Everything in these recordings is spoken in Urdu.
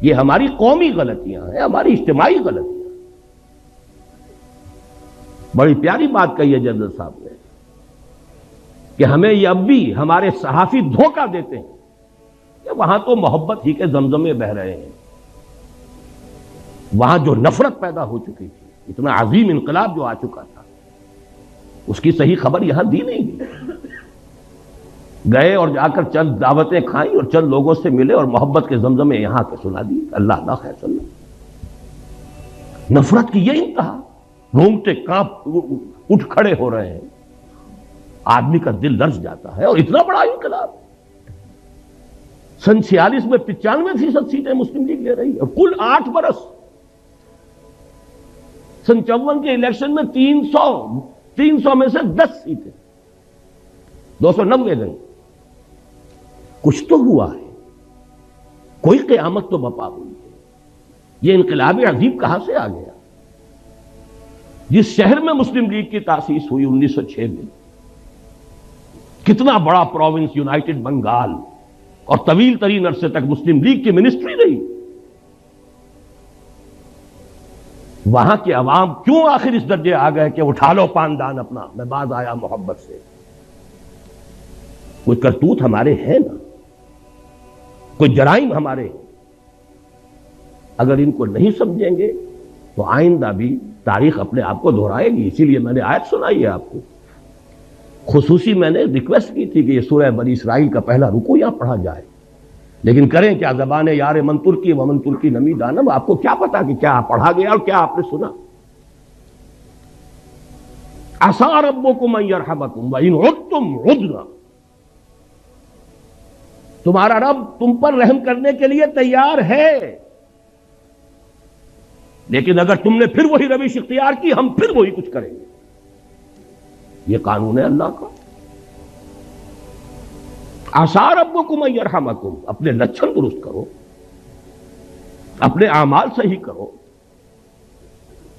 یہ ہماری قومی غلطیاں ہیں، ہماری اجتماعی غلطیاں۔ بڑی پیاری بات کہی ہے جنرل صاحب نے کہ ہمیں یہ اب بھی ہمارے صحافی دھوکہ دیتے ہیں کہ وہاں تو محبت ہی کے زمزمے بہ رہے ہیں، وہاں جو نفرت پیدا ہو چکی تھی، اتنا عظیم انقلاب جو آ چکا تھا، اس کی صحیح خبر یہاں دی نہیں گئی۔ گئے اور جا کر چند دعوتیں کھائیں اور چند لوگوں سے ملے اور محبت کے زمزمے یہاں کے سنا دی، اللہ اللہ خیر صلی اللہ۔ نفرت کی یہ انتہا، رونگٹے کانپ اٹھ کھڑے ہو رہے ہیں، آدمی کا دل لرز جاتا ہے۔ اور اتنا بڑا انقلاب، سن 46 میں 95% سیٹیں مسلم لیگ لے رہی ہے، اور کل 8 برس، سن 54 کے الیکشن میں 300 میں سے 10 سیٹیں، 290 گئی۔ کچھ تو ہوا ہے، کوئی قیامت تو بپا ہوئی ہے۔ یہ انقلاب عظیم کہاں سے آ گیا؟ جس شہر میں مسلم لیگ کی تاسیس ہوئی 1906 میں، کتنا بڑا پروونس یونائٹڈ بنگال، اور طویل ترین عرصے تک مسلم لیگ کی منسٹری رہی، وہاں کے عوام کیوں آخر اس درجے آ گئے کہ اٹھا لو پاندان اپنا، میں باز آیا محبت سے؟ کوئی کرتوت ہمارے ہیں نا، کوئی جرائم ہمارے ہیں۔ اگر ان کو نہیں سمجھیں گے تو آئندہ بھی تاریخ اپنے آپ کو دہرائے گی۔ اسی لیے میں نے آیت سنائی ہے آپ کو، خصوصی میں نے ریکویسٹ کی تھی کہ یہ سورہ بنی اسرائیل کا پہلا رکوع یہاں پڑھا جائے، لیکن کریں کیا، زبان یار من ترکی ومن ترکی نمی دانم، آپ کو کیا پتا کہ کیا پڑھا گیا اور کیا آپ نے سنا؟ عسیٰ ربکم ان یرحمکم وان عدتم عدنا، تمہارا رب تم پر رحم کرنے کے لیے تیار ہے، لیکن اگر تم نے پھر وہی روش اختیار کی، ہم پھر وہی کچھ کریں گے۔ یہ قانون ہے اللہ کا۔ عسیٰ ربکم ان یرحمکم، اپنے لچھن درست کرو، اپنے اعمال صحیح کرو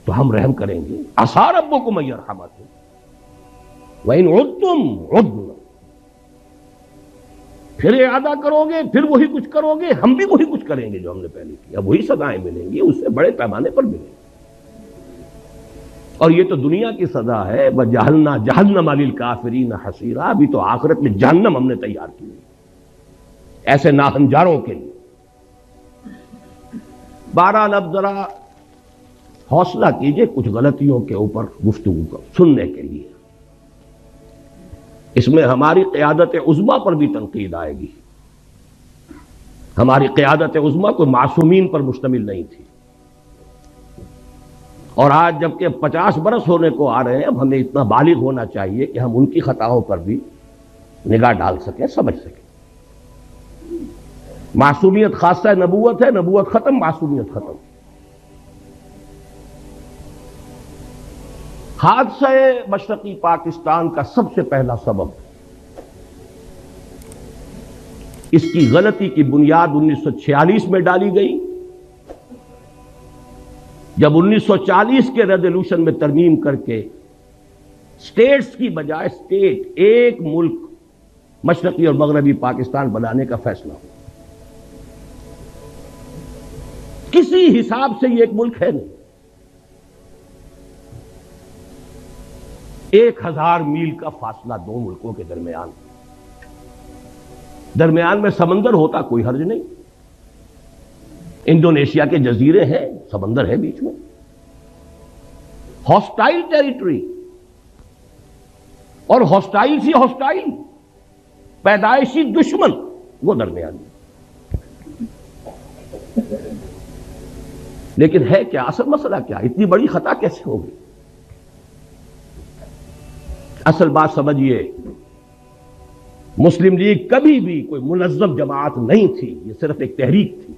تو ہم رحم کریں گے۔ عسیٰ ربکم ان یرحمکم وان عدتم عدنا، پھر اعادہ کرو گے، پھر وہی کچھ کرو گے، ہم بھی وہی کچھ کریں گے جو ہم نے پہلے کیا، وہی سزائیں ملیں گی، اس سے بڑے پیمانے پر ملیں گی۔ اور یہ تو دنیا کی سزا ہے، وَجَعَلْنَا جَهَنَّمَ لِلْكَافِرِينَ حَصِيرًا، ابھی تو آخرت میں جہنم ہم نے تیار کی ہے ایسے ناہنجاروں کے لیے۔ بہرحال اب ذرا حوصلہ کیجئے کچھ غلطیوں کے اوپر گفتگو کو سننے کے لیے، اس میں ہماری قیادت عظمیٰ پر بھی تنقید آئے گی۔ ہماری قیادت عظمیٰ کوئی معصومین پر مشتمل نہیں تھی، اور آج جبکہ 50 برس ہونے کو آ رہے ہیں، اب ہمیں اتنا بالغ ہونا چاہیے کہ ہم ان کی خطاؤں پر بھی نگاہ ڈال سکیں، سمجھ سکیں۔ معصومیت خاصہ نبوت ہے، نبوت ختم، معصومیت ختم۔ حادثہ مشرقی پاکستان کا سب سے پہلا سبب، اس کی غلطی کی بنیاد 1946 میں ڈالی گئی، جب 1940 کے ریزولوشن میں ترمیم کر کے اسٹیٹس کی بجائے اسٹیٹ، ایک ملک مشرقی اور مغربی پاکستان بنانے کا فیصلہ ہوا۔ کسی حساب سے یہ ایک ملک ہے نہیں، 1000 میل کا فاصلہ دو ملکوں کے درمیان میں سمندر ہوتا کوئی حرج نہیں، انڈونیشیا کے جزیرے ہیں، سمندر ہے بیچ میں، ہاسٹائل ٹیریٹری، اور ہاسٹائل سی ہاسٹائل، پیدائشی دشمن وہ درمیان میں۔ لیکن ہے کیا اصل مسئلہ، کیا اتنی بڑی خطا کیسے ہوگی؟ اصل بات سمجھیے، مسلم لیگ کبھی بھی کوئی منظم جماعت نہیں تھی، یہ صرف ایک تحریک تھی،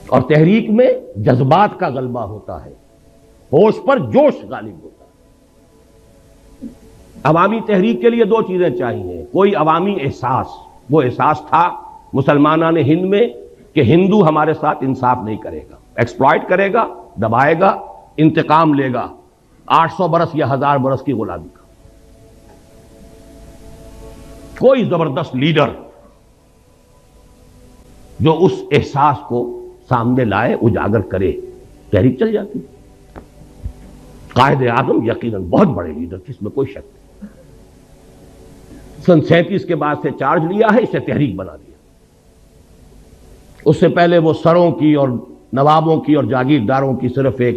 اور تحریک میں جذبات کا غلبہ ہوتا ہے، ہوش پر جوش غالب ہوتا ہے۔ عوامی تحریک کے لیے دو چیزیں چاہیے، کوئی عوامی احساس، وہ احساس تھا مسلمانان ہند میں کہ ہندو ہمارے ساتھ انصاف نہیں کرے گا، ایکسپلائٹ کرے گا، دبائے گا، انتقام لے گا 800 برس یا 1000 برس کی غلامی کا۔ کوئی زبردست لیڈر جو اس احساس کو سامنے لائے، اجاگر کرے، تحریک چل جاتی۔ قائد اعظم یقیناً بہت بڑے لیڈر تھے، اس میں کوئی شک نہیں۔ سن 37 کے بعد سے چارج لیا ہے، اسے تحریک بنا دیا۔ اس سے پہلے وہ سروں کی اور نوابوں کی اور جاگیرداروں کی صرف ایک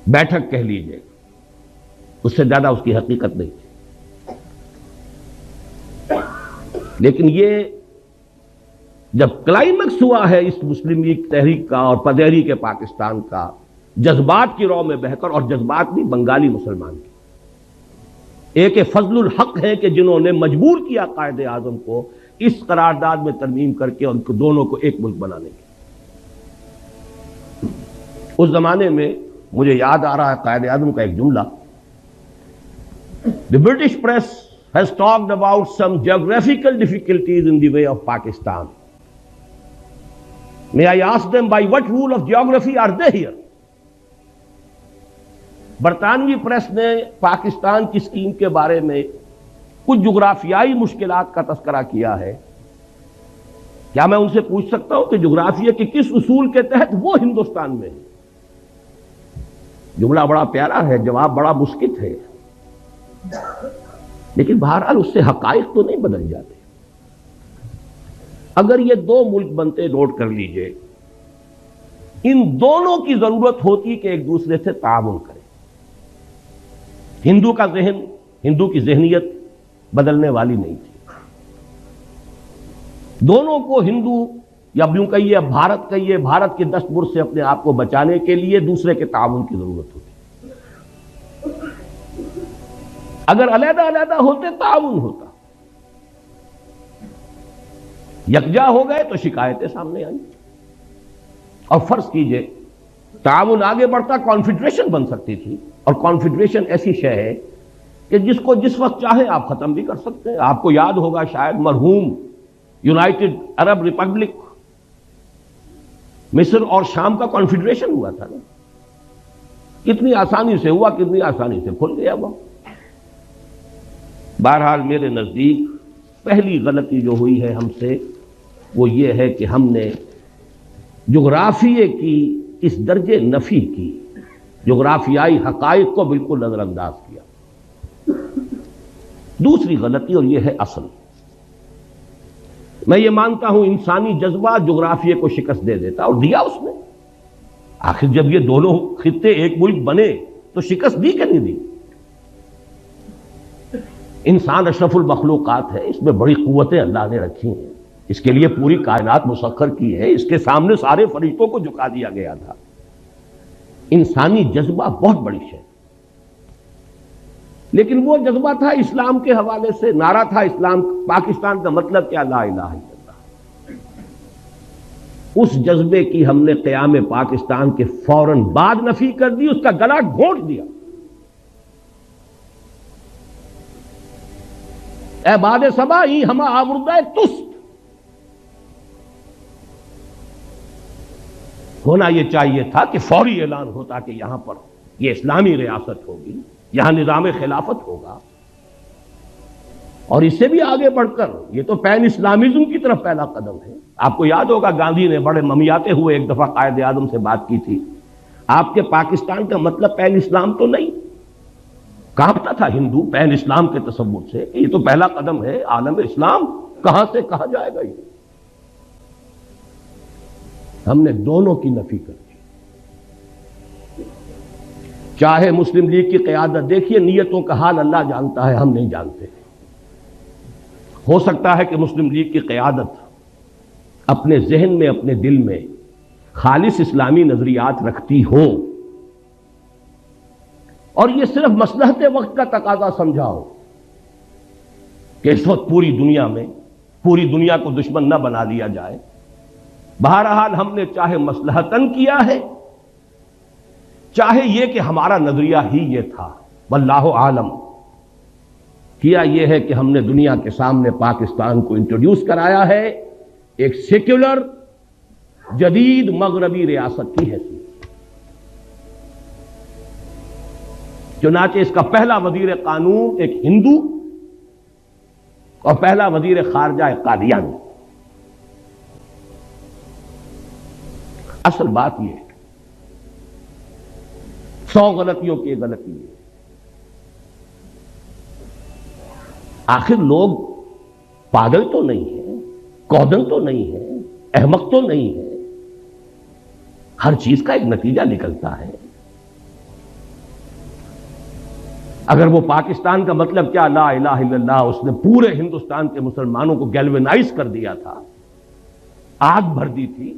بیٹھک کہہ لیجئے، اس سے زیادہ اس کی حقیقت نہیں تھی۔ لیکن یہ جب کلائمیکس ہوا ہے اس مسلم لیگ تحریک کا اور تحریک پاکستان کا، جذبات کی رو میں بہ کر، اور جذبات بھی بنگالی مسلمان کی، ایک فضل الحق ہے کہ جنہوں نے مجبور کیا قائد اعظم کو اس قرارداد میں ترمیم کر کے ان کو دونوں کو ایک ملک بنانے کی۔ اس زمانے میں مجھے یاد آ رہا ہے قائد اعظم کا ایک جملہ، The British press has talked about some geographical difficulties in the way of Pakistan. May I ask them by what rule of geography are they here? برطانوی پریس نے پاکستان کی اسکیم کے بارے میں کچھ جغرافیائی مشکلات کا تذکرہ کیا ہے۔ کیا میں ان سے پوچھ سکتا ہوں کہ جغرافیہ کے کس اصول کے تحت وہ ہندوستان میں ہے؟ جملہ بڑا پیارا ہے، جواب بڑا مسکت ہے، لیکن بہرحال اس سے حقائق تو نہیں بدل جاتے۔ اگر یہ دو ملک بنتے، نوٹ کر لیجئے، ان دونوں کی ضرورت ہوتی کہ ایک دوسرے سے تعاون کریں۔ ہندو کا ذہن، ہندو کی ذہنیت بدلنے والی نہیں تھی۔ دونوں کو ہندو یا یوں کہیے بھارت کہیے، بھارت کے دستبر سے اپنے آپ کو بچانے کے لیے دوسرے کے تعاون کی ضرورت ہوتی۔ اگر علیحدہ علیحدہ ہوتے تعاون ہوتا، یکجا ہو گئے تو شکایتیں سامنے آئیں، اور فرض کیجئے تعاون آگے بڑھتا، کانفیڈریشن بن سکتی تھی، اور کانفیڈریشن ایسی شے ہے کہ جس کو جس وقت چاہے آپ ختم بھی کر سکتے ہیں۔ آپ کو یاد ہوگا شاید مرحوم یونائٹڈ عرب ریپبلک مصر اور شام کا کانفیڈریشن ہوا تھا نا، کتنی آسانی سے ہوا، کتنی آسانی سے کھل گیا وہ۔ بہرحال میرے نزدیک پہلی غلطی جو ہوئی ہے ہم سے وہ یہ ہے کہ ہم نے جغرافیے کی اس درجے نفی کی، جغرافیائی حقائق کو بالکل نظر انداز کیا۔ دوسری غلطی، اور یہ ہے اصل، میں یہ مانتا ہوں انسانی جذبہ جغرافیے کو شکست دے دیتا، اور دیا اس نے۔ آخر جب یہ دونوں خطے ایک ملک بنے تو شکست دی کہ نہیں دی؟ انسان اشرف المخلوقات ہے، اس میں بڑی قوتیں اللہ نے رکھی ہیں، اس کے لیے پوری کائنات مسخر کی ہے، اس کے سامنے سارے فرشتوں کو جھکا دیا گیا تھا۔ انسانی جذبہ بہت بڑی شے، لیکن وہ جذبہ تھا اسلام کے حوالے سے، نعرہ تھا اسلام پاکستان کا مطلب کیا، لا الہ الا اللہ۔ اس جذبے کی ہم نے قیام پاکستان کے فوراً بعد نفی کر دی، اس کا گلا گھونٹ دیا۔ اے باد صبا ای ہما آوردہ تست، ہونا یہ چاہیے تھا کہ فوری اعلان ہوتا کہ یہاں پر یہ اسلامی ریاست ہوگی، یہاں نظام خلافت ہوگا، اور اس سے بھی آگے بڑھ کر یہ تو پین اسلامزم کی طرف پہلا قدم ہے۔ آپ کو یاد ہوگا گاندھی نے بڑے ممیاتے ہوئے ایک دفعہ قائد اعظم سے بات کی تھی، آپ کے پاکستان کا مطلب پین اسلام تو نہیں؟ کانپتا تھا ہندو پین اسلام کے تصور سے کہ یہ تو پہلا قدم ہے، عالم اسلام کہاں سے کہاں جائے گا یہ۔ ہم نے دونوں کی نفی کر دی۔ چاہے مسلم لیگ کی قیادت، دیکھیے نیتوں کا حال اللہ جانتا ہے، ہم نہیں جانتے۔ ہو سکتا ہے کہ مسلم لیگ کی قیادت اپنے ذہن میں، اپنے دل میں خالص اسلامی نظریات رکھتی ہو، اور یہ صرف مصلحت وقت کا تقاضا سمجھا ہو کہ اس وقت پوری دنیا میں پوری دنیا کو دشمن نہ بنا لیا جائے۔ بہرحال ہم نے چاہے مصلحتاً کیا ہے، چاہے یہ کہ ہمارا نظریہ ہی یہ تھا، واللہ عالم، کیا یہ ہے کہ ہم نے دنیا کے سامنے پاکستان کو انٹروڈیوس کرایا ہے ایک سیکولر جدید مغربی ریاست کی حیثیت۔ چنانچہ اس کا پہلا وزیر قانون ایک ہندو اور پہلا وزیر خارجہ ایک قادیانی، اصل بات یہ ہے 100 غلطیوں کی ایک غلطی ہے، آخر لوگ پاگل تو نہیں ہیں، کودن تو نہیں ہے، احمق تو نہیں ہے، ہر چیز کا ایک نتیجہ نکلتا ہے۔ اگر وہ پاکستان کا مطلب کیا لا الہ الا اللہ اس نے پورے ہندوستان کے مسلمانوں کو گیلوینائز کر دیا تھا، آگ بھر دی تھی،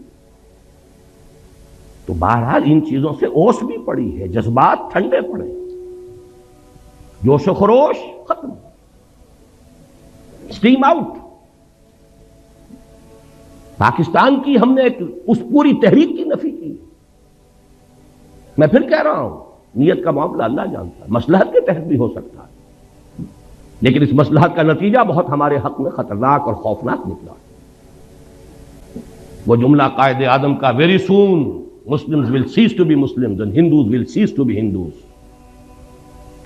تو بہرحال ان چیزوں سے اوس بھی پڑی ہے، جذبات ٹھنڈے پڑے، جوش و خروش ختم، اسٹیم آؤٹ۔ پاکستان کی ہم نے اس پوری تحریک کی نفی کی۔ میں پھر کہہ رہا ہوں، نیت کا معاملہ اللہ جانتا ہے، مصلحت کے تحت بھی ہو سکتا ہے، لیکن اس مصلحت کا نتیجہ بہت ہمارے حق میں خطرناک اور خوفناک نکلا۔ وہ جملہ قائد اعظم کا very soon Muslims will cease to be Muslims and Hindus will cease to be Hindus.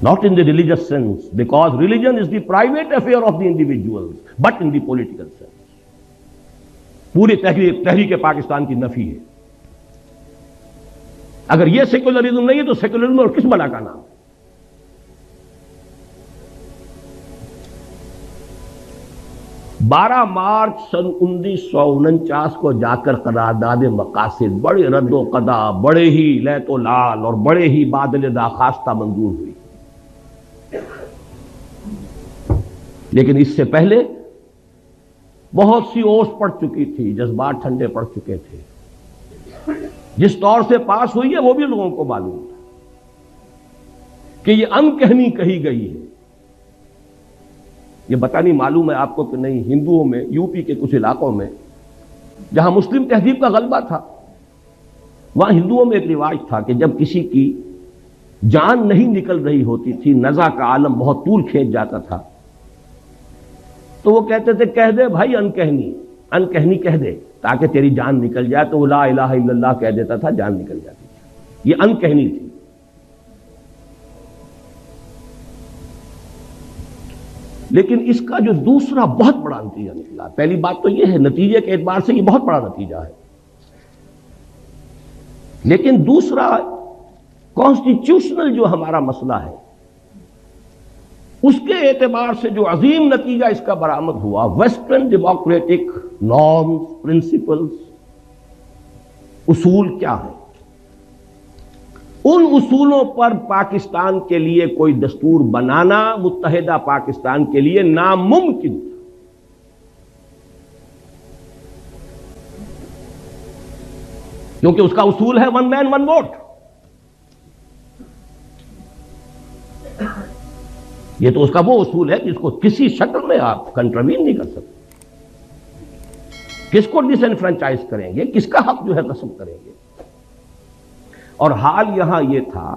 Not in the religious sense, because religion is the private affair of the individuals, but in the political sense. پوری تحریک پاکستان کی نفی ہے۔ اگر یہ سیکولرزم نہیں ہے تو سیکولرزم اور کس بلا کا نام ہے؟ 12 مارچ سن 1949 کو جا کر قرارداد مقاصد بڑے رد و قدا، بڑے ہی لیت و لال اور بڑے ہی بادل داخواستہ منظور ہوئی، لیکن اس سے پہلے بہت سی اوس پڑ چکی تھی، جذبات ٹھنڈے پڑ چکے تھے۔ جس طور سے پاس ہوئی ہے وہ بھی لوگوں کو معلوم تھا کہ یہ انکہنی کہی گئی ہے۔ یہ پتہ نہیں معلوم ہے آپ کو کہ نہیں، ہندوؤں میں یو پی کے کچھ علاقوں میں جہاں مسلم تہذیب کا غلبہ تھا، وہاں ہندوؤں میں ایک رواج تھا کہ جب کسی کی جان نہیں نکل رہی ہوتی تھی، نزع کا عالم بہت طول کھینچ جاتا تھا، تو وہ کہتے تھے کہہ دے بھائی انکہنی کہہ دے تاکہ تیری جان نکل جائے، تو وہ لا الہ الا اللہ کہہ دیتا تھا، جان نکل جاتی تھی۔ یہ انکہنی تھی۔ لیکن اس کا جو دوسرا بہت بڑا نتیجہ نکلا، پہلی بات تو یہ ہے نتیجے کے اعتبار سے یہ بہت بڑا نتیجہ ہے، لیکن دوسرا کانسٹیٹیوشنل جو ہمارا مسئلہ ہے اس کے اعتبار سے جو عظیم نتیجہ اس کا برآمد ہوا، ویسٹرن ڈیموکریٹک نارمز، پرنسپلز، اصول کیا ہیں؟ ان اصولوں پر پاکستان کے لیے کوئی دستور بنانا متحدہ پاکستان کے لیے ناممکن تھا۔ کیونکہ اس کا اصول ہے ون مین ون ووٹ۔ یہ تو اس کا وہ اصول ہے جس کو کسی شکل میں آپ کنٹروین نہیں کر سکتے۔ کس کو ڈس انفرنچائز کریں گے، کس کا حق جو ہے غصب کریں گے؟ اور حال یہاں یہ تھا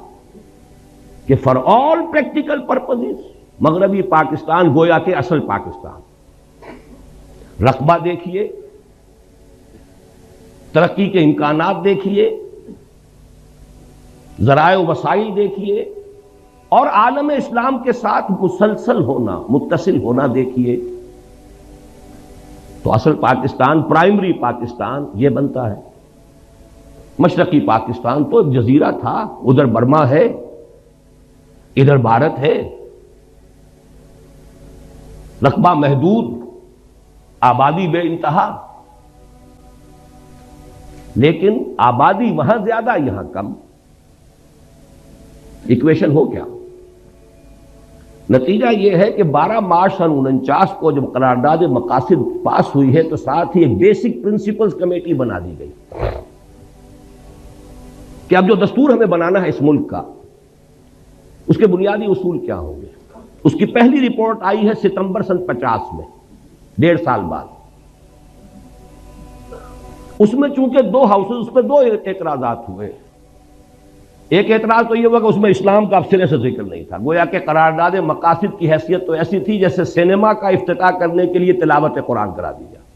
کہ فار آل پریکٹیکل پرپزز مغربی پاکستان گویا کہ اصل پاکستان، رقبہ دیکھیے، ترقی کے امکانات دیکھیے، ذرائع و وسائل دیکھیے، اور عالم اسلام کے ساتھ مسلسل ہونا، متصل ہونا دیکھیے، تو اصل پاکستان، پرائمری پاکستان یہ بنتا ہے۔ مشرقی پاکستان تو ایک جزیرہ تھا، ادھر برما ہے، ادھر بھارت ہے، رقبہ محدود، آبادی بے انتہا، لیکن آبادی وہاں زیادہ یہاں کم، ایکویشن ہو کیا؟ نتیجہ یہ ہے کہ 12 مارچ سن 49 کو جب قرارداد مقاصد پاس ہوئی ہے تو ساتھ ہی ایک بیسک پرنسپلز کمیٹی بنا دی گئی کہ اب جو دستور ہمیں بنانا ہے اس ملک کا، اس کے بنیادی اصول کیا ہوں گے۔ اس کی پہلی رپورٹ آئی ہے ستمبر سن 50 میں، 1.5 سال بعد۔ اس میں چونکہ 2 ہاؤسز، اس پہ 2 اعتراضات ہوئے۔ ایک اعتراض تو یہ ہوا کہ اس میں اسلام کا اب سرے سے ذکر نہیں تھا، گویا کہ قرارداد مقاصد کی حیثیت تو ایسی تھی جیسے سینما کا افتتاح کرنے کے لیے تلاوت قرآن کرا دی جائے،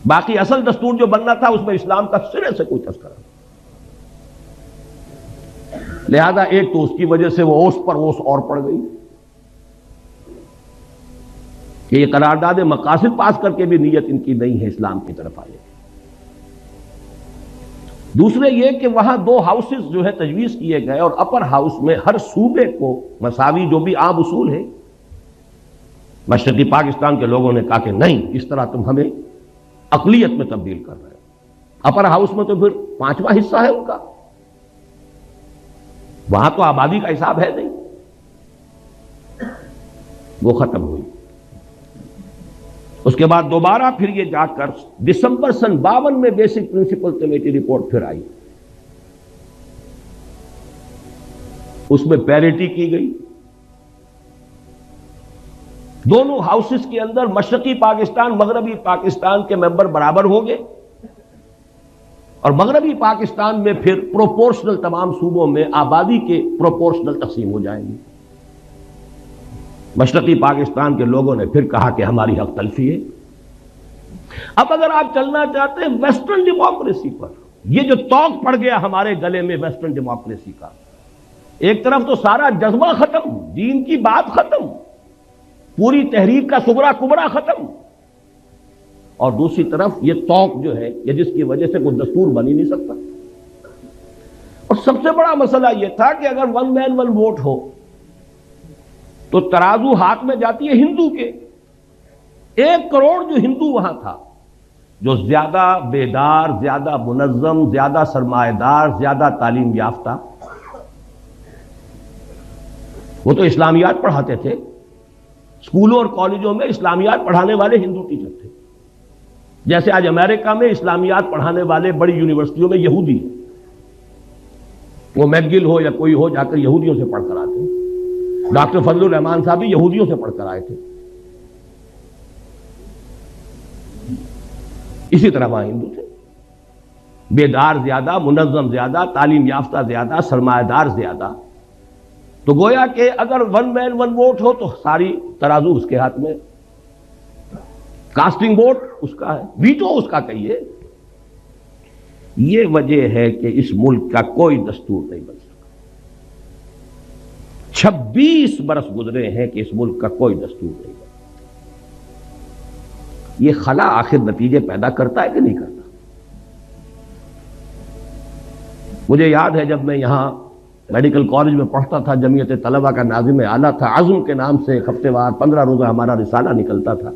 باقی اصل دستور جو بننا تھا اس میں اسلام کا سرے سے کوئی تذکرہ نہیں۔ لہذا ایک تو اس کی وجہ سے وہ اوس پر اوس اور پڑ گئی کہ یہ قرارداد مقاصد پاس کر کے بھی نیت ان کی نہیں ہے اسلام کی طرف آنے کی۔ دوسرے یہ کہ وہاں 2 ہاؤسز جو ہے تجویز کیے گئے، اور اپر ہاؤس میں ہر صوبے کو مساوی جو بھی عام اصول ہے، مشرقی پاکستان کے لوگوں نے کہا کہ نہیں، اس طرح تم ہمیں اقلیت میں تبدیل کر رہے ہو۔ اپر ہاؤس میں تو پھر 5واں حصہ ہے ان کا، وہاں تو آبادی کا حساب ہے نہیں، وہ ختم ہوئی۔ اس کے بعد دوبارہ پھر یہ جا کر دسمبر سن 52 میں بیسک پرنسپل کمیٹی رپورٹ پھر آئی، اس میں پیرٹی کی گئی، دونوں ہاؤسز کے اندر مشرقی پاکستان مغربی پاکستان کے ممبر برابر ہوں گے، اور مغربی پاکستان میں پھر پروپورشنل تمام صوبوں میں آبادی کے پروپورشنل تقسیم ہو جائیں گی۔ مشرقی پاکستان کے لوگوں نے پھر کہا کہ ہماری حق تلفی ہے۔ اب اگر آپ چلنا چاہتے ہیں ویسٹرن ڈیموکریسی پر، یہ جو توق پڑ گیا ہمارے گلے میں ویسٹرن ڈیموکریسی کا، ایک طرف تو سارا جذبہ ختم، دین کی بات ختم، پوری تحریک کا صغرا کبرا ختم، اور دوسری طرف یہ توق جو ہے یہ جس کی وجہ سے کوئی دستور بن ہی نہیں سکتا۔ اور سب سے بڑا مسئلہ یہ تھا کہ اگر 1 مین 1 ووٹ ہو تو ترازو ہاتھ میں جاتی ہے ہندو کے، 1 کروڑ جو ہندو وہاں تھا، جو زیادہ بیدار، زیادہ منظم، زیادہ سرمایہ دار، زیادہ تعلیم یافتہ، وہ تو اسلامیات پڑھاتے تھے، اسکولوں اور کالجوں میں اسلامیات پڑھانے والے ہندو ٹیچر تھے، جیسے آج امریکہ میں اسلامیات پڑھانے والے بڑی یونیورسٹیوں میں یہودی ہیں، وہ میکگل ہو یا کوئی ہو، جا کر یہودیوں سے پڑھ کر آتے ہیں۔ ڈاکٹر فضل الرحمان صاحب بھی یہودیوں سے پڑھ کر آئے تھے، اسی طرح وہاں ہندو تھے، بیدار زیادہ، منظم زیادہ، تعلیم یافتہ زیادہ، سرمایہ دار زیادہ۔ تو گویا کہ اگر 1 مین 1 ووٹ ہو تو ساری ترازو اس کے ہاتھ میں، کاسٹنگ ووٹ اس کا ہے، ویٹو اس کا کہیے۔ یہ وجہ ہے کہ اس ملک کا کوئی دستور نہیں بن سکتا۔ 26 برس گزرے ہیں کہ اس ملک کا کوئی دستور نہیں بنا۔ یہ خلا آخر نتیجے پیدا کرتا ہے کہ نہیں کرتا؟ مجھے یاد ہے جب میں یہاں میڈیکل کالج میں پڑھتا تھا، جمعیت طلبہ کا ناظم اعلیٰ تھا، عزم کے نام سے ایک ہفتے وار 15 روزہ ہمارا رسالہ نکلتا تھا،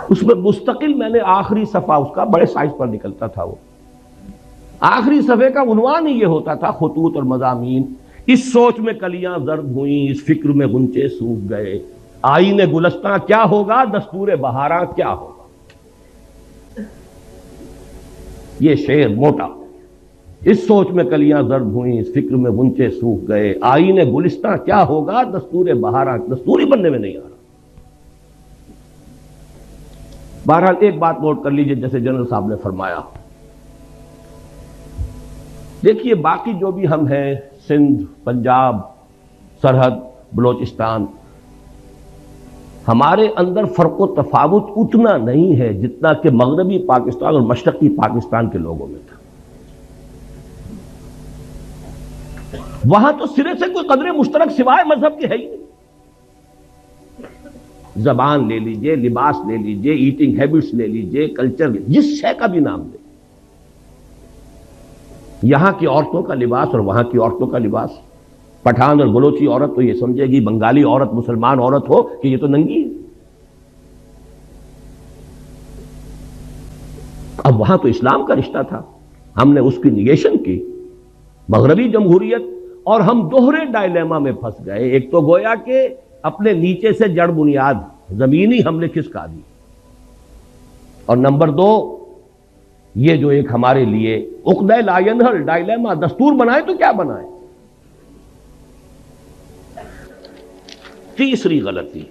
اس میں مستقل میں نے آخری صفحہ اس کا بڑے سائز پر نکلتا تھا، وہ آخری صفحے کا عنوان ہی یہ ہوتا تھا، خطوط اور مضامین: اس سوچ میں کلیاں زرد ہوئیں، اس فکر میں غنچے سوکھ گئے، آئین گلستاں کیا ہوگا، دستور بہاراں کیا ہوگا۔ یہ شعر موٹا: اس سوچ میں کلیاں زرد ہوئیں، اس فکر میں غنچے سوکھ گئے، آئین گلستاں کیا ہوگا، دستور بہاراں، دستوری بننے میں نہیں آ رہا۔ بہرحال ایک بات نوٹ کر لیجئے، جیسے جنرل صاحب نے فرمایا، دیکھیے باقی جو بھی ہم ہیں، سندھ، پنجاب، سرحد، بلوچستان، ہمارے اندر فرق و تفاوت اتنا نہیں ہے جتنا کہ مغربی پاکستان اور مشرقی پاکستان کے لوگوں میں تھا۔ وہاں تو سرے سے کوئی قدر مشترک سوائے مذہب کے ہے ہی نہیں۔ زبان لے لیجئے، لباس لے لیجئے، ایٹنگ ہیبٹس لے لیجئے، کلچر، جس شے کا بھی نام لے، یہاں کی عورتوں کا لباس اور وہاں کی عورتوں کا لباس، پٹھان اور بلوچی عورت تو یہ سمجھے گی، بنگالی عورت مسلمان عورت ہو کہ یہ تو ننگی ہے۔ اب وہاں تو اسلام کا رشتہ تھا، ہم نے اس کی نیگیشن کی، مغربی جمہوریت، اور ہم دوہرے ڈائلیما میں پھنس گئے۔ ایک تو گویا کہ اپنے نیچے سے جڑ بنیاد زمینی ہم نے کھسکا دی، اور نمبر 2 یہ جو ایک ہمارے لیے عقدہ لا ینحل ڈائلیما، دستور بنائے تو کیا بنائے۔ تیسری غلطی،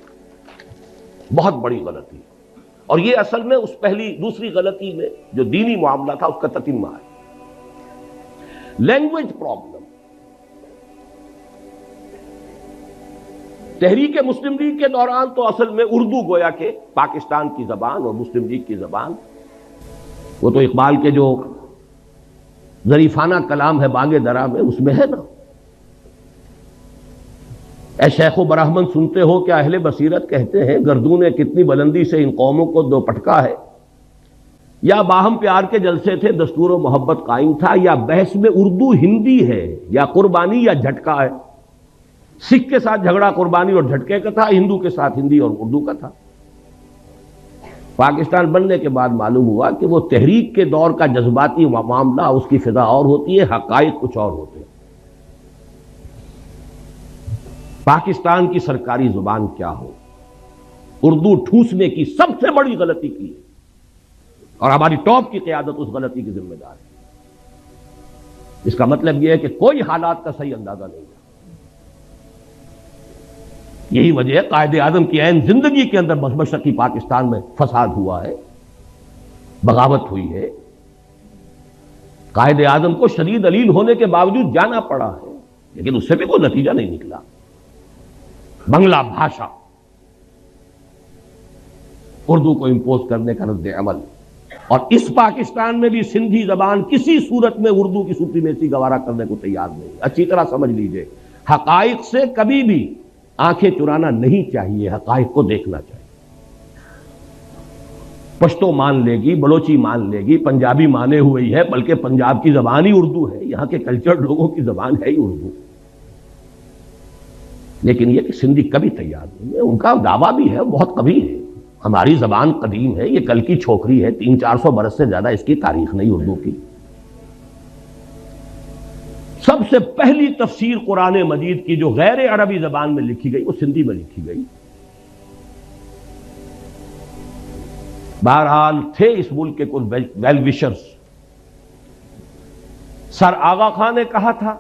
بہت بڑی غلطی، اور یہ اصل میں اس دوسری غلطی میں جو دینی معاملہ تھا اس کا تتمہ ہے، لینگویج پرابلم۔ تحریک مسلم لیگ کے دوران تو اصل میں اردو گویا کہ پاکستان کی زبان اور مسلم لیگ کی زبان، وہ تو اقبال کے جو ظریفانہ کلام ہے بانگ درا میں، اس میں ہے نا، اے شیخ و برہمن سنتے ہو کیا اہل بصیرت کہتے ہیں، گردوں نے کتنی بلندی سے ان قوموں کو دو پٹکا ہے، یا باہم پیار کے جلسے تھے، دستور و محبت قائم تھا، یا بحث میں اردو ہندی ہے، یا قربانی یا جھٹکا ہے. سکھ کے ساتھ جھگڑا قربانی اور جھٹکے کا تھا، ہندو کے ساتھ ہندی اور اردو کا تھا. پاکستان بننے کے بعد معلوم ہوا کہ وہ تحریک کے دور کا جذباتی معاملہ، اس کی فضا اور ہوتی ہے، حقائق کچھ اور ہوتے ہیں. پاکستان کی سرکاری زبان کیا ہو، اردو ٹھوسنے کی سب سے بڑی غلطی کی ہے، اور ہماری ٹاپ کی قیادت اس غلطی کی ذمہ دار ہے. اس کا مطلب یہ ہے کہ کوئی حالات کا صحیح اندازہ نہیں ہے. یہی وجہ ہے قائد اعظم کی عین زندگی کے اندر مشرقی پاکستان میں فساد ہوا ہے، بغاوت ہوئی ہے. قائد اعظم کو شدید علیل ہونے کے باوجود جانا پڑا ہے، لیکن اس سے بھی کوئی نتیجہ نہیں نکلا. بنگلہ بھاشا، اردو کو امپوز کرنے کا رد عمل، اور اس پاکستان میں بھی سندھی زبان کسی صورت میں اردو کی سپریمیسی گوارا کرنے کو تیار نہیں. اچھی طرح سمجھ لیجئے، حقائق سے کبھی بھی آنکھیں چرانا نہیں چاہیے، حقائق کو دیکھنا چاہیے. پشتو مان لے گی، بلوچی مان لے گی، پنجابی مانے ہوئی ہے، بلکہ پنجاب کی زبان ہی اردو ہے، یہاں کے کلچرڈ لوگوں کی زبان ہے ہی اردو. لیکن یہ کہ سندھی کبھی تیار نہیں ہے. ان کا دعویٰ بھی ہے، بہت قوی ہے، ہماری زبان قدیم ہے، یہ کل کی چھوکری ہے، 300-400 برس سے زیادہ اس کی تاریخ نہیں اردو کی. سب سے پہلی تفسیر قرآن مجید کی جو غیر عربی زبان میں لکھی گئی وہ سندھی میں لکھی گئی. بہرحال تھے اس ملک کے کچھ ویل وشرز. سر آغا خان نے کہا تھا،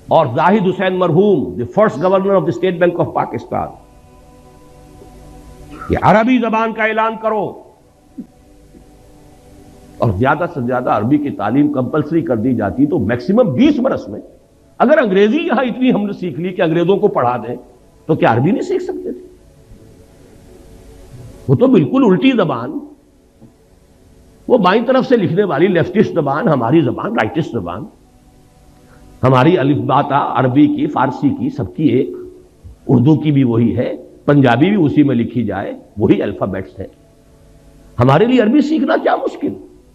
اور زاہد حسین مرحوم، the first governor of the state bank of Pakistan, کہ عربی زبان کا اعلان کرو، اور زیادہ سے زیادہ عربی کی تعلیم کمپلسری کر دی جاتی تو میکسیمم 20 برس میں اگر انگریزی یہاں اتنی ہم نے سیکھ لی کہ انگریزوں کو پڑھا دیں تو کیا عربی نہیں سیکھ سکتے تھے؟ وہ تو بالکل الٹی زبان، وہ بائیں طرف سے لکھنے والی لیفٹسٹ زبان، ہماری زبان رائٹسٹ زبان. ہماری الف با تا عربی کی، فارسی کی، سب کی ایک، اردو کی بھی وہی ہے، پنجابی بھی اسی میں لکھی جائے، وہی الفابیٹس ہے. ہمارے لیے عربی سیکھنا کیا مشکل؟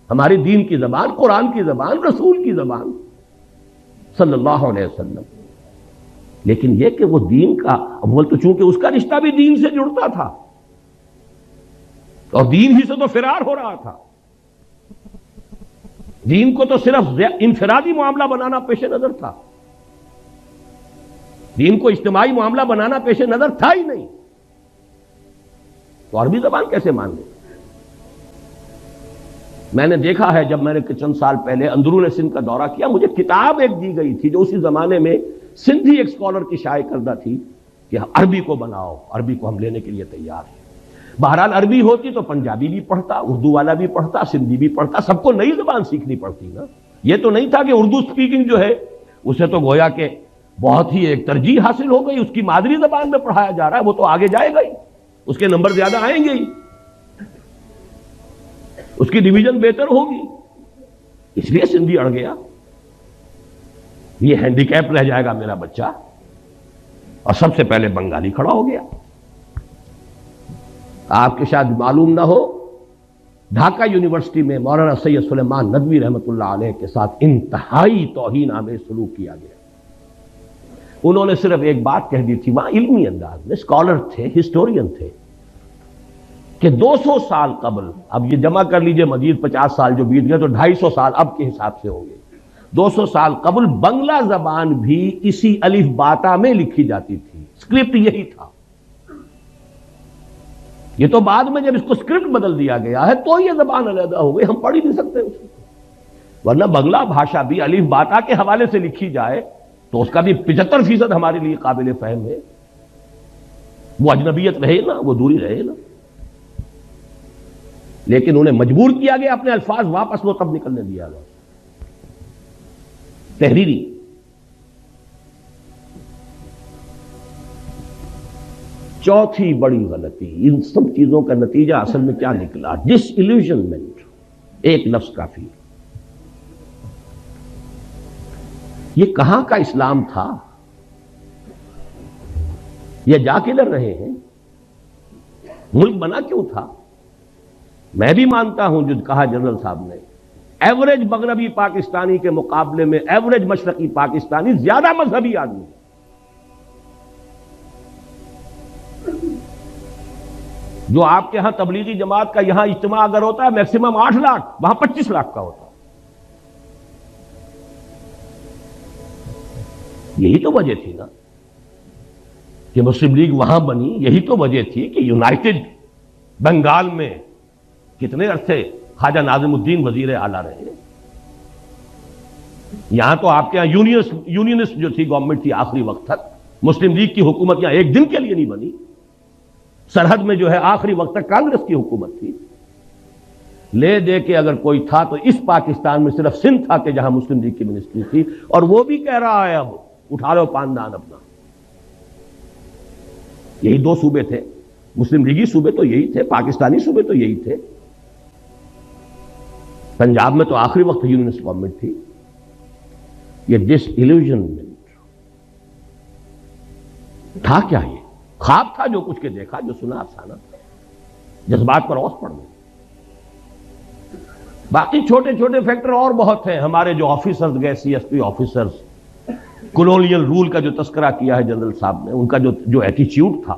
ہماری دین کی زبان، قرآن کی زبان، رسول کی زبان صلی اللہ علیہ وسلم. لیکن یہ کہ وہ دین کا اول تو چونکہ اس کا رشتہ بھی دین سے جڑتا تھا، اور دین ہی سے تو فرار ہو رہا تھا. دین کو تو صرف انفرادی معاملہ بنانا پیش نظر تھا، دین کو اجتماعی معاملہ بنانا پیش نظر تھا ہی نہیں، تو عربی زبان کیسے مان لیں؟ میں نے دیکھا ہے، جب میں نے چند سال پہلے اندرون سندھ کا دورہ کیا، مجھے کتاب ایک دی گئی تھی جو اسی زمانے میں سندھی ایک اسکالر کی شائع کردہ تھی کہ عربی کو بناؤ، عربی کو ہم لینے کے لیے تیار ہیں. بہرحال عربی ہوتی تو پنجابی بھی پڑھتا، اردو والا بھی پڑھتا، سندھی بھی پڑھتا، سب کو نئی زبان سیکھنی پڑتی نا. یہ تو نہیں تھا کہ اردو سپیکنگ جو ہے اسے تو گویا کہ بہت ہی ایک ترجیح حاصل ہو گئی، اس کی مادری زبان میں پڑھایا جا رہا ہے، وہ تو آگے جائے گا ہی، اس کے نمبر زیادہ آئیں گے ہی، اس کی ڈویژن بہتر ہوگی. اس لیے سندھی اڑ گیا، یہ ہینڈی کیپ رہ جائے گا میرا بچہ، اور سب سے پہلے بنگالی کھڑا ہو گیا. آپ کے شاید معلوم نہ ہو، ڈھاکہ یونیورسٹی میں مولانا سید سلیمان ندوی رحمۃ اللہ علیہ کے ساتھ انتہائی توہین آمیز سلوک کیا گیا. انہوں نے صرف ایک بات کہہ دی تھی، وہاں علمی انداز میں، اسکالر تھے، ہسٹورین تھے، کہ 200 سال قبل، اب یہ جمع کر لیجئے مزید 50 سال جو بیت گئے تو 250 سال اب کے حساب سے ہوں گے. 200 سال قبل بنگلہ زبان بھی اسی الف باتا میں لکھی جاتی تھی، اسکرپٹ یہی تھا. یہ تو بعد میں جب اس کو اسکرپٹ بدل دیا گیا ہے تو یہ زبان علیحدہ ہو گئی، ہم پڑھ ہی نہیں سکتے اس کو. ورنہ بنگلہ بھاشا بھی الف باتا کے حوالے سے لکھی جائے تو اس کا بھی 75% ہمارے لیے قابل فہم ہے. وہ اجنبیت رہے نا، وہ دوری رہے نا، لیکن انہیں مجبور کیا گیا اپنے الفاظ واپس لو، تب نکلنے دیا گیا. تحریری چوتھی بڑی غلطی، ان سب چیزوں کا نتیجہ اصل میں کیا نکلا؟ ڈس ایلیوژنمنٹ. ایک لفظ کافی. یہ کہاں کا اسلام تھا؟ یہ جا کدھر رہے ہیں؟ ملک بنا کیوں تھا؟ میں بھی مانتا ہوں جو کہا جنرل صاحب نے، ایوریج مغربی پاکستانی کے مقابلے میں ایوریج مشرقی پاکستانی زیادہ مذہبی آدمی ہے۔ جو آپ کے ہاں تبلیغی جماعت کا یہاں اجتماع اگر ہوتا ہے میکسیمم 8 لاکھ، وہاں 25 لاکھ کا ہوتا ہے۔ یہی تو وجہ تھی نا کہ مسلم لیگ وہاں بنی، یہی تو وجہ تھی کہ یونائٹڈ بنگال میں کتنے عرصے خواجہ ناظم الدین وزیر اعلیٰ رہے۔ یہاں تو آپ کے یہاں یونینسٹ جو تھی گورنمنٹ تھی آخری وقت تک، مسلم لیگ کی حکومت یہاں ایک دن کے لیے نہیں بنی۔ سرحد میں جو ہے آخری وقت تک کانگریس کی حکومت تھی۔ لے دے کے اگر کوئی تھا تو اس پاکستان میں صرف سندھ تھا کہ جہاں مسلم لیگ کی منسٹری تھی، اور وہ بھی کہہ رہا ہے اب اٹھا لو پاندان اپنا۔ یہی 2 صوبے تھے، مسلم لیگی صوبے تو یہی تھے، پاکستانی صوبے تو یہی تھے۔ پنجاب میں تو آخری وقت یونینسٹ گورنمنٹ تھی۔ یہ ڈس ایلیوژنمنٹ تھا کیا؟ یہ خواب تھا جو کچھ کے دیکھا، جو سنا افسانہ، جذبات پر اوس پڑ گئے۔ باقی چھوٹے چھوٹے فیکٹر اور بہت ہیں۔ ہمارے جو آفیسرز گئے، C S P officers, colonial role کا جو تذکرہ کیا ہے جنرل صاحب نے، ان کا جو ایٹیچیوڈ تھا،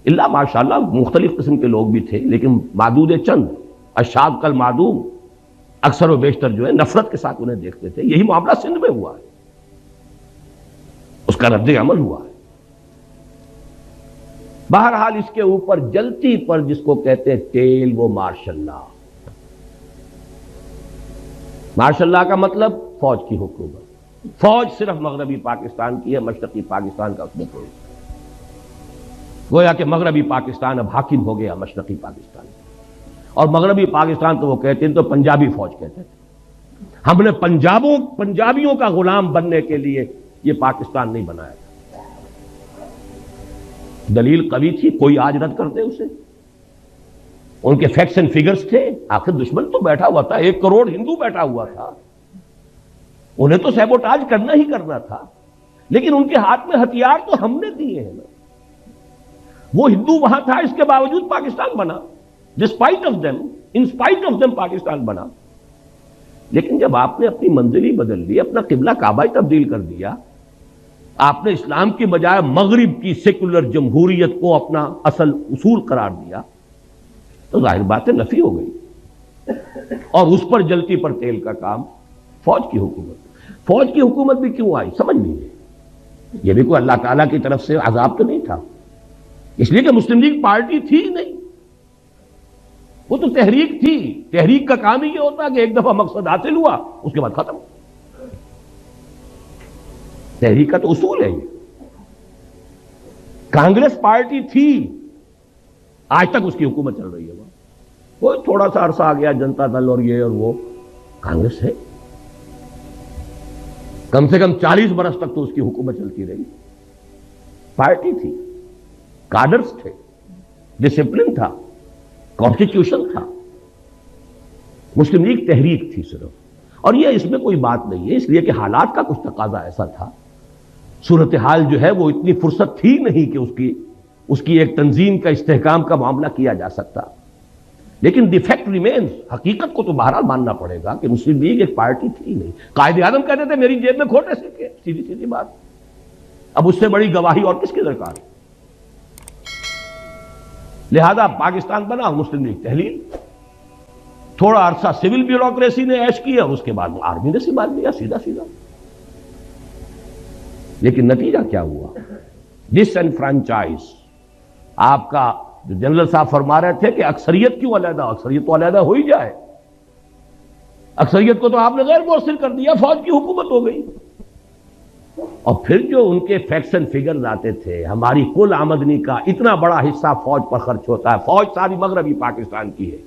اللہ ماشاءاللہ مختلف قسم کے لوگ بھی تھے، لیکن معدود چند، اشاد کل معدوم، اکثر و بیشتر جو ہے نفرت کے ساتھ انہیں دیکھتے تھے۔ یہی معاملہ سندھ میں ہوا ہے، اس کا رد عمل ہوا ہے۔ بہرحال اس کے اوپر جلتی پر جس کو کہتے ہیں ٹیل، وہ مارشل لا۔ مارشل لا کا مطلب فوج کی حکومت۔ فوج صرف مغربی پاکستان کی ہے، مشرقی پاکستان کا اس میں کوئی، گویا کہ مغربی پاکستان اب حاکم ہو گیا مشرقی پاکستان، اور مغربی پاکستان تو وہ کہتے ہیں تو پنجابی فوج کہتے تھے۔ ہم نے پنجابیوں کا غلام بننے کے لیے یہ پاکستان نہیں بنایا تھا۔ دلیل قوی تھی، کوئی آج رد کر دے اسے۔ ان کے فیکٹس اینڈ فگرز تھے، آخر دشمن تو بیٹھا ہوا تھا، 1 کروڑ ہندو بیٹھا ہوا تھا، انہیں تو سیبوٹاج کرنا ہی کرنا تھا، لیکن ان کے ہاتھ میں ہتھیار تو ہم نے دیے ہیں نا۔ وہ ہندو وہاں تھا، اس کے باوجود پاکستان بنا، despite of them, in spite of them Pakistan بنا۔ لیکن جب آپ نے اپنی منزلی بدل لی، اپنا قبلہ کعبہ ہی تبدیل کر دیا، آپ نے اسلام کی بجائے مغرب کی سیکولر جمہوریت کو اپنا اصل اصول قرار دیا، تو ظاہر بات ہے نفی ہو گئی۔ اور اس پر جلتی پر تیل کا کام فوج کی حکومت۔ فوج کی حکومت بھی کیوں آئی سمجھ لیجیے، یہ بھی کوئی اللہ تعالیٰ کی طرف سے عذاب تو نہیں تھا، اس لیے کہ مسلم لیگ پارٹی تھی نہیں، وہ تو تحریک تھی۔ تحریک کا کام ہی یہ ہوتا ہے کہ ایک دفعہ مقصد حاصل ہوا اس کے بعد ختم۔ تحریک کا تو اصول ہے یہ۔ کانگریس پارٹی تھی، آج تک اس کی حکومت چل رہی ہے، وہاں کوئی تھوڑا سا عرصہ آ گیا جنتا دل اور یہ اور وہ، کانگریس ہے، کم سے کم 40 برس تک تو اس کی حکومت چلتی رہی۔ پارٹی تھی، کارڈرز تھے، ڈسپلن تھا، کانسٹیٹیوشن تھا۔ مسلم لیگ تحریک تھی صرف، اور یہ اس میں کوئی بات نہیں ہے، اس لیے کہ حالات کا کچھ تقاضا ایسا تھا، صورتحال جو ہے وہ اتنی فرصت تھی نہیں کہ اس کی ایک تنظیم کا استحکام کا معاملہ کیا جا سکتا۔ لیکن دی فیکٹ ریمینز، حقیقت کو تو بہرحال ماننا پڑے گا کہ مسلم لیگ ایک پارٹی تھی نہیں۔ قائد اعظم کہتے تھے میری جیب میں کھوٹے سکے، سیدھی سیدھی بات۔ اب اس سے بڑی گواہی اور کس کی درکار ہے؟ لہذا پاکستان بنا، مسلم لیگ تحلیل، تھوڑا عرصہ سول بیوروکریسی نے عیش کیا، اور اس کے بعد آرمی نے سنبھال لیا سیدھا سیدھا۔ لیکن نتیجہ کیا ہوا؟ ڈس انفرانچائز۔ آپ کا جو جنرل صاحب فرما رہے تھے کہ اکثریت کیوں علیحدہ، اکثریت تو علیحدہ ہو ہی جائے، اکثریت کو تو آپ نے غیر مؤثر کر دیا، فوج کی حکومت ہو گئی۔ اور پھر جو ان کے فیکٹس اینڈ فگرز آتے تھے، ہماری کل آمدنی کا اتنا بڑا حصہ فوج پر خرچ ہوتا ہے، فوج ساری مغربی پاکستان کی ہے،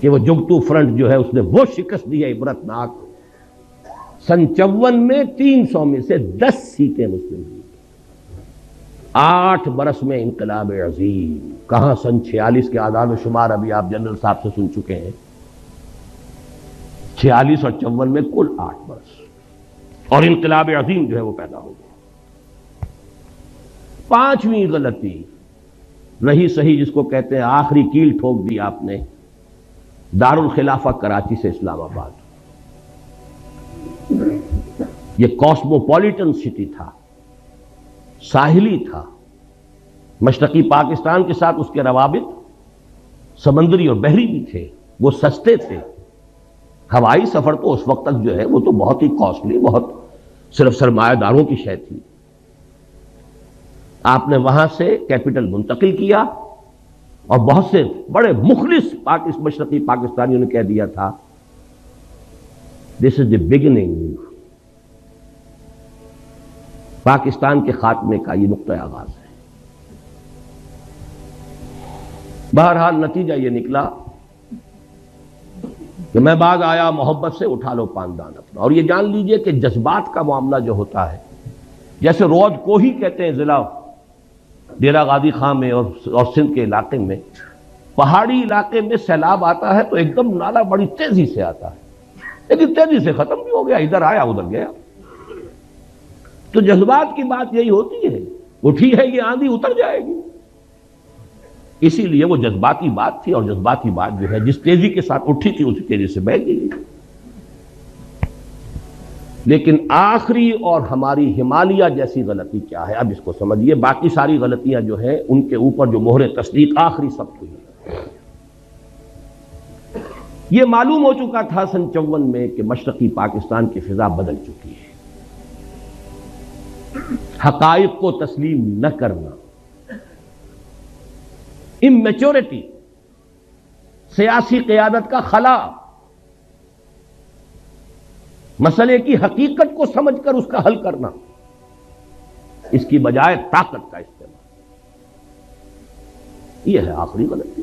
کہ وہ جگتو فرنٹ جو ہے اس نے وہ شکست دی ہے عبرتناک۔ سن 54 میں 300 میں سے 10 سیٹیں مسلم لیگ، 8 برس میں انقلاب عظیم۔ کہاں سن 46 کے اعداد و شمار ابھی آپ جنرل صاحب سے سن چکے ہیں، 46 اور 54 میں کل 8 برس، اور انقلاب عظیم جو ہے وہ پیدا ہو گیا۔ 5ویں غلطی رہی صحیح جس کو کہتے ہیں آخری کیل ٹھوک دی آپ نے دارالخلافہ کراچی سے اسلام آباد. یہ کاسموپولیٹن سٹی تھا، ساحلی تھا، مشرقی پاکستان کے ساتھ اس کے روابط سمندری اور بحری بھی تھے، وہ سستے تھے. ہوائی سفر تو اس وقت تک جو ہے وہ تو بہت ہی کاسٹلی، بہت صرف سرمایہ داروں کی شے تھی. آپ نے وہاں سے کیپٹل منتقل کیا اور بہت سے بڑے مخلص مشرقی پاکستانیوں نے کہہ دیا تھا دس از دی بگننگ، پاکستان کے خاتمے کا یہ نقطہ آغاز ہے. بہرحال نتیجہ یہ نکلا کہ میں بعد آیا محبت سے اٹھا لو پاندان اپنا. اور یہ جان لیجئے کہ جذبات کا معاملہ جو ہوتا ہے، جیسے رود کو ہی کہتے ہیں ضلع ڈیرہ غازی خان میں اور سندھ کے علاقے میں، پہاڑی علاقے میں سیلاب آتا ہے تو ایک دم نالا بڑی تیزی سے آتا ہے، لیکن تیزی سے ختم بھی ہو گیا، ادھر آیا ادھر گیا. تو جذبات کی بات یہی ہوتی ہے، اٹھی ہے یہ آندھی اتر جائے گی. اسی لیے وہ جذباتی بات تھی، اور جذباتی بات جو ہے جس تیزی کے ساتھ اٹھی تھی اسی تیزی سے بہہ گئی. لیکن آخری اور ہماری ہمالیہ جیسی غلطی کیا ہے؟ اب اس کو سمجھیے. باقی ساری غلطیاں جو ہیں ان کے اوپر جو مہر تصدیق آخری سب ہوئی ہے. یہ معلوم ہو چکا تھا سن 54 میں کہ مشرقی پاکستان کی فضا بدل چکی ہے. حقائق کو تسلیم نہ کرنا، اممیچورٹی، سیاسی قیادت کا خلا، مسئلے کی حقیقت کو سمجھ کر اس کا حل کرنا، اس کی بجائے طاقت کا استعمال، یہ ہے آخری غلطی.